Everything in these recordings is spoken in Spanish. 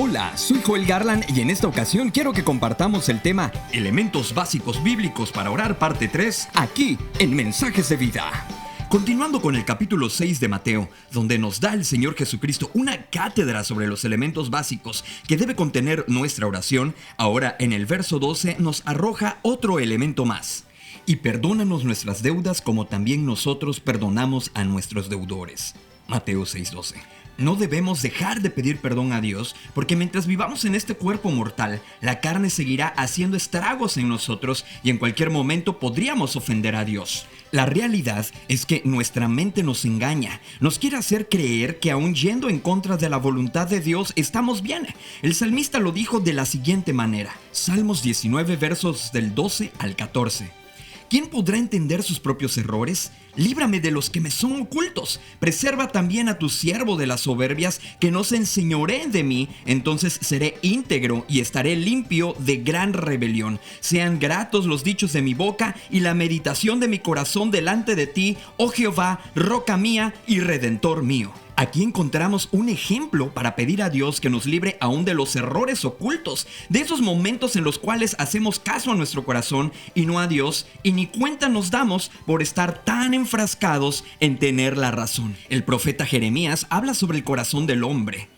Hola, soy Joel Garland y en esta ocasión quiero que compartamos el tema Elementos básicos bíblicos para orar parte 3 aquí en Mensajes de Vida. Continuando con el capítulo 6 de Mateo, donde nos da el Señor Jesucristo una cátedra sobre los elementos básicos que debe contener nuestra oración, ahora en el verso 12 nos arroja otro elemento más. Y perdónanos nuestras deudas como también nosotros perdonamos a nuestros deudores. Mateo 6:12. No debemos dejar de pedir perdón a Dios, porque mientras vivamos en este cuerpo mortal, la carne seguirá haciendo estragos en nosotros y en cualquier momento podríamos ofender a Dios. La realidad es que nuestra mente nos engaña, nos quiere hacer creer que aún yendo en contra de la voluntad de Dios estamos bien. El salmista lo dijo de la siguiente manera, Salmos 19 versos del 12 al 14. ¿Quién podrá entender sus propios errores? Líbrame de los que me son ocultos. Preserva también a tu siervo de las soberbias, que no se enseñoreen de mí. Entonces seré íntegro y estaré limpio de gran rebelión. Sean gratos los dichos de mi boca y la meditación de mi corazón delante de ti, oh Jehová, roca mía y redentor mío. Aquí encontramos un ejemplo para pedir a Dios que nos libre aún de los errores ocultos, de esos momentos en los cuales hacemos caso a nuestro corazón y no a Dios, y ni cuenta nos damos por estar tan enfrascados en tener la razón. El profeta Jeremías habla sobre el corazón del hombre.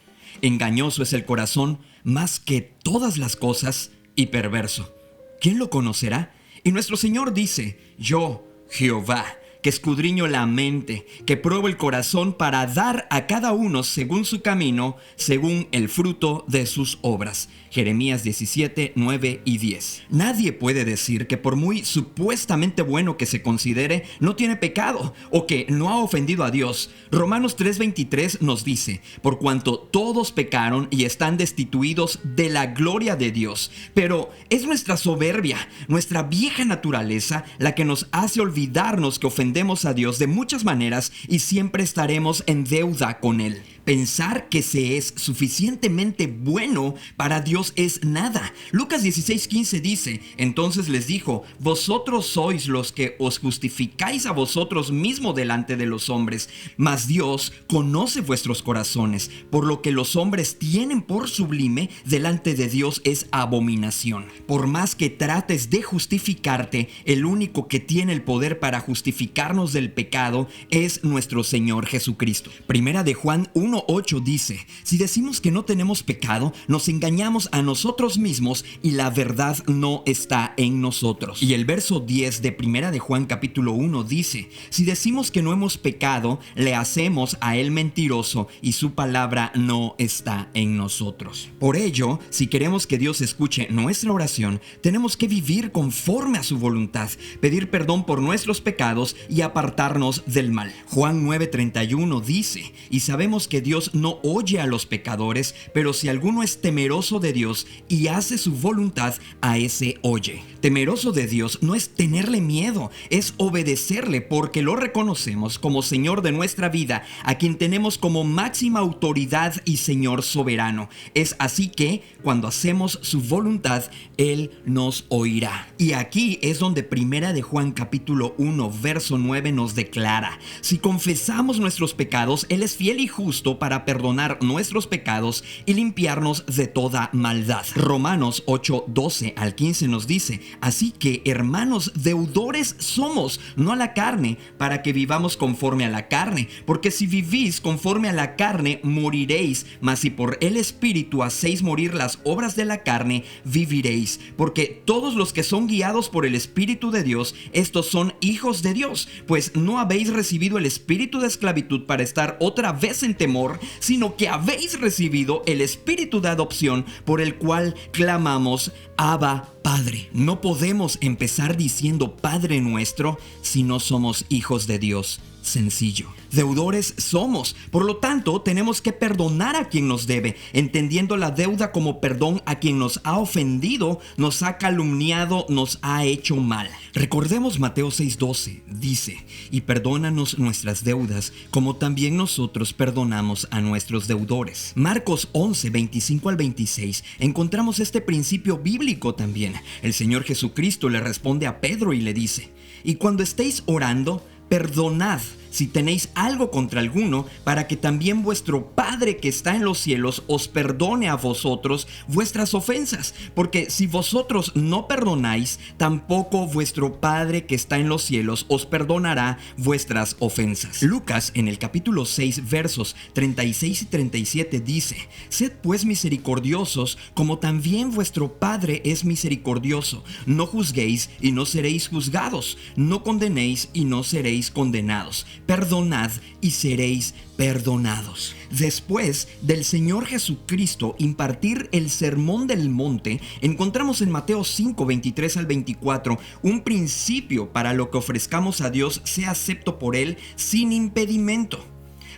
Engañoso es el corazón más que todas las cosas y perverso. ¿Quién lo conocerá? Y nuestro Señor dice, yo, Jehová, que escudriño la mente, que pruebo el corazón para dar a cada uno según su camino, según el fruto de sus obras. Jeremías 17, 9 y 10. Nadie puede decir que por muy supuestamente bueno que se considere, no tiene pecado o que no ha ofendido a Dios. Romanos 3:23 nos dice, por cuanto todos pecaron y están destituidos de la gloria de Dios. Pero es nuestra soberbia, nuestra vieja naturaleza, la que nos hace olvidarnos que ofendemos a Dios de muchas maneras y siempre estaremos en deuda con Él. Pensar que se es suficientemente bueno para Dios es nada. Lucas 16:15 dice, entonces les dijo, vosotros sois los que os justificáis a vosotros mismos delante de los hombres, mas Dios conoce vuestros corazones, por lo que los hombres tienen por sublime delante de Dios es abominación. Por más que trates de justificarte, el único que tiene el poder para justificarnos del pecado es nuestro Señor Jesucristo. Primera de Juan 1:8 dice, si decimos que no tenemos pecado, nos engañamos a nosotros mismos y la verdad no está en nosotros. Y el verso 10 de Primera de Juan capítulo 1 dice, si decimos que no hemos pecado, le hacemos a él mentiroso y su palabra no está en nosotros. Por ello, si queremos que Dios escuche nuestra oración, tenemos que vivir conforme a su voluntad, pedir perdón por nuestros pecados y apartarnos del mal. Juan 9:31 dice, y sabemos que Dios no oye a los pecadores, pero si alguno es temeroso de Dios y hace su voluntad, a ese oye. Temeroso de Dios no es tenerle miedo, es obedecerle porque lo reconocemos como Señor de nuestra vida, a quien tenemos como máxima autoridad y Señor soberano. Es así que cuando hacemos su voluntad, Él nos oirá. Y aquí es donde Primera de Juan capítulo 1 verso 9 nos declara, si confesamos nuestros pecados, Él es fiel y justo para perdonar nuestros pecados y limpiarnos de toda maldad. Romanos 8:12 al 15 nos dice, así que hermanos, deudores somos, no a la carne, para que vivamos conforme a la carne, porque si vivís conforme a la carne, moriréis, mas si por el Espíritu hacéis morir las obras de la carne, viviréis, porque todos los que son guiados por el Espíritu de Dios, estos son hijos de Dios, pues no habéis recibido el espíritu de esclavitud para estar otra vez en temor, sino que habéis recibido el espíritu de adopción por el cual clamamos, Abba, Padre. No podemos empezar diciendo Padre nuestro si no somos hijos de Dios. Sencillo. Deudores somos, por lo tanto tenemos que perdonar a quien nos debe, entendiendo la deuda como perdón a quien nos ha ofendido, nos ha calumniado, nos ha hecho mal. Recordemos Mateo 6:12, dice, y perdónanos nuestras deudas como también nosotros perdonamos a nuestros deudores. Marcos 11:25 al 26 encontramos este principio bíblico también. El Señor Jesucristo le responde a Pedro y le dice, y cuando estéis orando, perdonad si tenéis algo contra alguno, para que también vuestro Padre que está en los cielos os perdone a vosotros vuestras ofensas, porque si vosotros no perdonáis, tampoco vuestro Padre que está en los cielos os perdonará vuestras ofensas. Lucas en el capítulo 6 versos 36 y 37 dice: Sed pues misericordiosos, como también vuestro Padre es misericordioso. No juzguéis y no seréis juzgados, no condenéis y no seréis condenados. Perdonad y seréis perdonados. Después del Señor Jesucristo impartir el sermón del monte, encontramos en Mateo 5, 23 al 24 un principio para lo que ofrezcamos a Dios sea acepto por Él sin impedimento.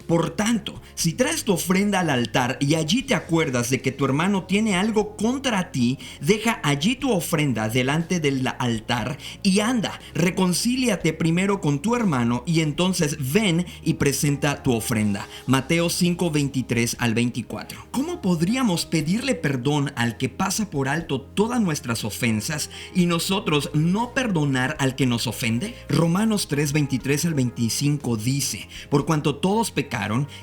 Por tanto, si traes tu ofrenda al altar y allí te acuerdas de que tu hermano tiene algo contra ti, deja allí tu ofrenda delante del altar y anda, reconcíliate primero con tu hermano y entonces ven y presenta tu ofrenda. Mateo 5, 23 al 24. ¿Cómo podríamos pedirle perdón al que pasa por alto todas nuestras ofensas y nosotros no perdonar al que nos ofende? Romanos 3, 23 al 25 dice: Por cuanto todos pecaron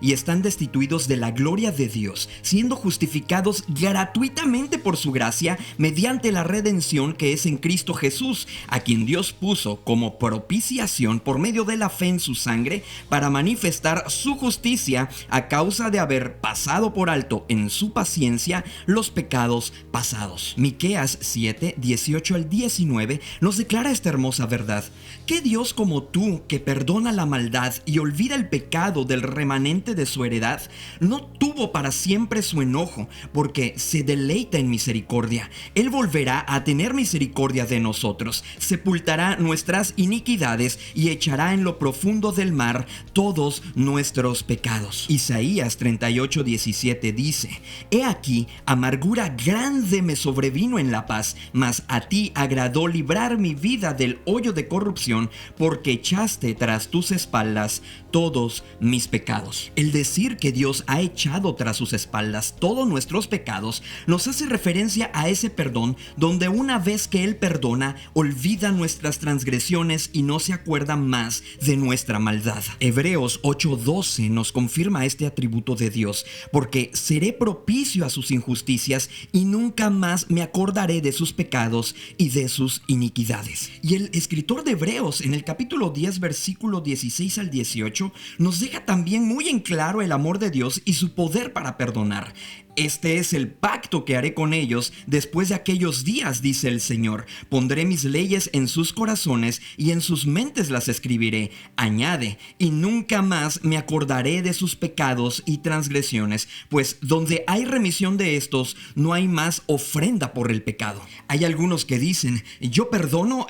y están destituidos de la gloria de Dios, siendo justificados gratuitamente por su gracia mediante la redención que es en Cristo Jesús, a quien Dios puso como propiciación por medio de la fe en su sangre para manifestar su justicia a causa de haber pasado por alto en su paciencia los pecados pasados. Miqueas 7, 18 al 19 nos declara esta hermosa verdad: ¿Qué Dios como tú, que perdona la maldad y olvida el pecado del remanente de su heredad, no tuvo para siempre su enojo, porque se deleita en misericordia? Él volverá a tener misericordia de nosotros, sepultará nuestras iniquidades y echará en lo profundo del mar todos nuestros pecados. Isaías 38, 17 dice: He aquí, amargura grande me sobrevino en la paz, mas a ti agradó librar mi vida del hoyo de corrupción, porque echaste tras tus espaldas todos mis pecados. El decir que Dios ha echado tras sus espaldas todos nuestros pecados nos hace referencia a ese perdón donde una vez que Él perdona, olvida nuestras transgresiones y no se acuerda más de nuestra maldad. Hebreos 8:12 nos confirma este atributo de Dios: porque seré propicio a sus injusticias y nunca más me acordaré de sus pecados y de sus iniquidades. Y el escritor de Hebreos en el capítulo 10 versículo 16 al 18 nos deja también muy en claro el amor de Dios y su poder para perdonar. Este es el pacto que haré con ellos después de aquellos días, dice el Señor. Pondré mis leyes en sus corazones y en sus mentes las escribiré. Añade: y nunca más me acordaré de sus pecados y transgresiones, pues donde hay remisión de estos, no hay más ofrenda por el pecado. Hay algunos que dicen: yo perdono,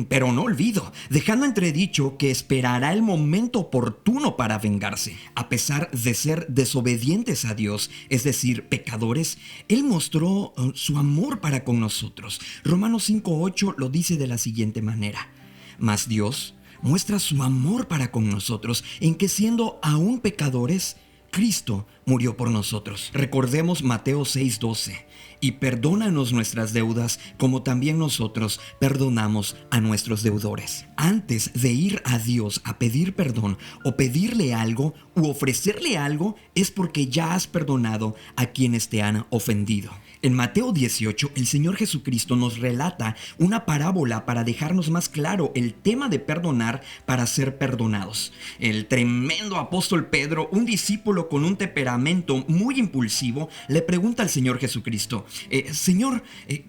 pero no olvido, dejando entredicho que esperará el momento oportuno para vengarse. A pesar de ser desobedientes a Dios, es decir, pecadores, Él mostró su amor para con nosotros. Romanos 5:8 lo dice de la siguiente manera: Mas Dios muestra su amor para con nosotros en que, siendo aún pecadores, Cristo murió por nosotros. Recordemos Mateo 6:12: y perdónanos nuestras deudas como también nosotros perdonamos a nuestros deudores. Antes de ir a Dios a pedir perdón o pedirle algo u ofrecerle algo, es porque ya has perdonado a quienes te han ofendido. En Mateo 18, el Señor Jesucristo nos relata una parábola para dejarnos más claro el tema de perdonar para ser perdonados. El tremendo apóstol Pedro, un discípulo con un temperamento muy impulsivo, le pregunta al Señor Jesucristo: Señor,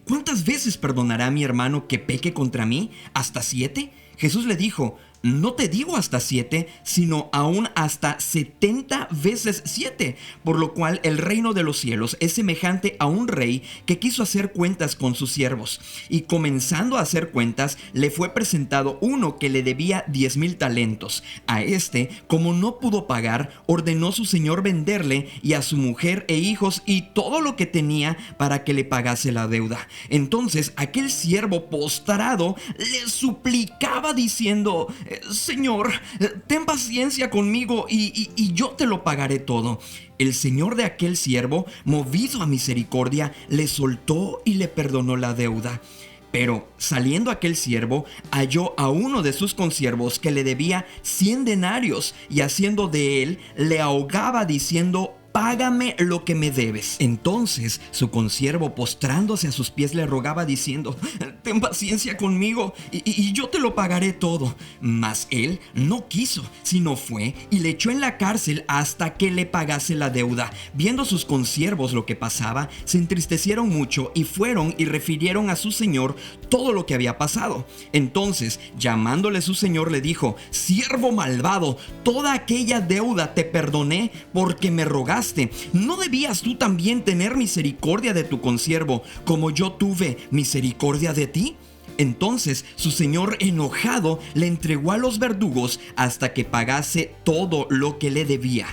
¿cuántas veces perdonará a mi hermano que peque contra mí? ¿Hasta 7? Jesús le dijo: no te digo hasta 7, sino aún hasta 70 veces 7, por lo cual el reino de los cielos es semejante a un rey que quiso hacer cuentas con sus siervos, y comenzando a hacer cuentas, le fue presentado uno que le debía 10,000 talentos. A este, como no pudo pagar, ordenó su señor venderle y a su mujer e hijos y todo lo que tenía para que le pagase la deuda. Entonces aquel siervo postrado le suplicaba diciendo: Señor, ten paciencia conmigo y yo te lo pagaré todo. El señor de aquel siervo, movido a misericordia, le soltó y le perdonó la deuda. Pero saliendo aquel siervo, halló a uno de sus consiervos que le debía 100 denarios, y haciendo de él, le ahogaba diciendo: págame lo que me debes. Entonces su consiervo, postrándose a sus pies, le rogaba diciendo: ten paciencia conmigo y yo te lo pagaré todo. Mas él no quiso, sino fue y le echó en la cárcel hasta que le pagase la deuda. Viendo sus consiervos lo que pasaba, se entristecieron mucho y fueron y refirieron a su señor todo lo que había pasado. Entonces, llamándole su señor, le dijo: siervo malvado, toda aquella deuda te perdoné porque me rogaste. ¿No debías tú también tener misericordia de tu consiervo, como yo tuve misericordia de ti? Entonces su señor, enojado, le entregó a los verdugos hasta que pagase todo lo que le debía.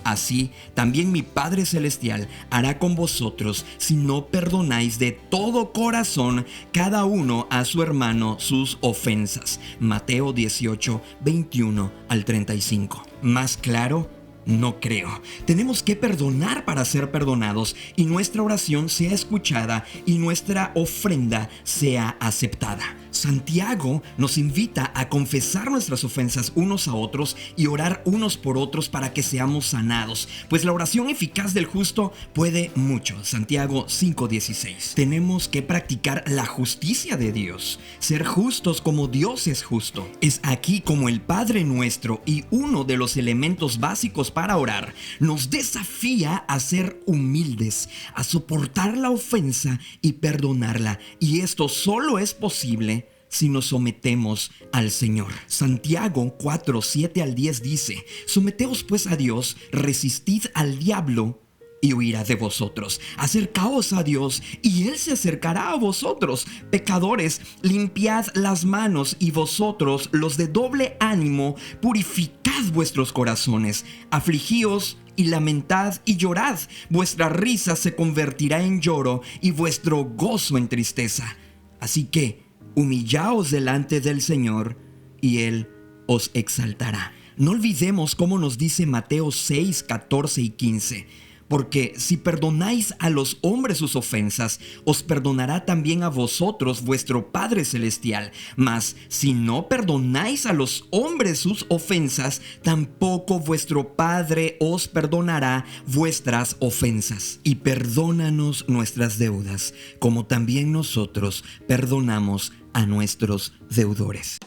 Así también mi Padre Celestial hará con vosotros si no perdonáis de todo corazón cada uno a su hermano sus ofensas. Mateo 18, 21 al 35. ¿Más claro? No creo. Tenemos que perdonar para ser perdonados, y nuestra oración sea escuchada y nuestra ofrenda sea aceptada. Santiago nos invita a confesar nuestras ofensas unos a otros y orar unos por otros para que seamos sanados, pues la oración eficaz del justo puede mucho. Santiago 5:16. Tenemos que practicar la justicia de Dios, ser justos como Dios es justo. Es aquí como el Padre Nuestro y uno de los elementos básicos para orar nos desafía a ser humildes, a soportar la ofensa y perdonarla, y esto solo es posible si nos sometemos al Señor. Santiago 4, 7 al 10 dice: someteos pues a Dios, resistid al diablo y huirá de vosotros. Acercaos a Dios y Él se acercará a vosotros. Pecadores, limpiad las manos, y vosotros, los de doble ánimo, purificad vuestros corazones. Afligíos y lamentad y llorad. Vuestra risa se convertirá en lloro y vuestro gozo en tristeza. Así que humillaos delante del Señor y Él os exaltará. No olvidemos cómo nos dice Mateo 6, 14 y 15. Porque si perdonáis a los hombres sus ofensas, os perdonará también a vosotros vuestro Padre Celestial. Mas si no perdonáis a los hombres sus ofensas, tampoco vuestro Padre os perdonará vuestras ofensas. Y perdónanos nuestras deudas, como también nosotros perdonamos a nuestros deudores.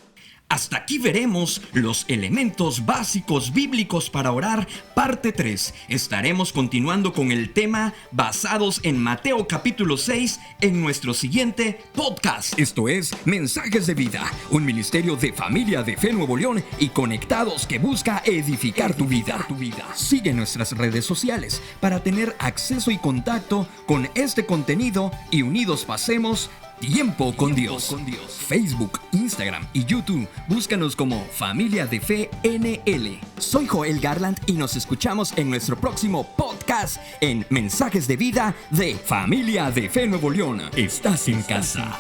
Hasta aquí veremos los elementos básicos bíblicos para orar, parte 3. Estaremos continuando con el tema basados en Mateo capítulo 6 en nuestro siguiente podcast. Esto es Mensajes de Vida, un ministerio de Familia de Fe Nuevo León y Conectados que busca edificar tu vida. Sigue nuestras redes sociales para tener acceso y contacto con este contenido, y unidos pasemos tiempo con Dios. Facebook, Instagram y YouTube. Búscanos como Familia de Fe NL. Soy Joel Garland y nos escuchamos en nuestro próximo podcast en Mensajes de Vida de Familia de Fe Nuevo León. Estás en casa.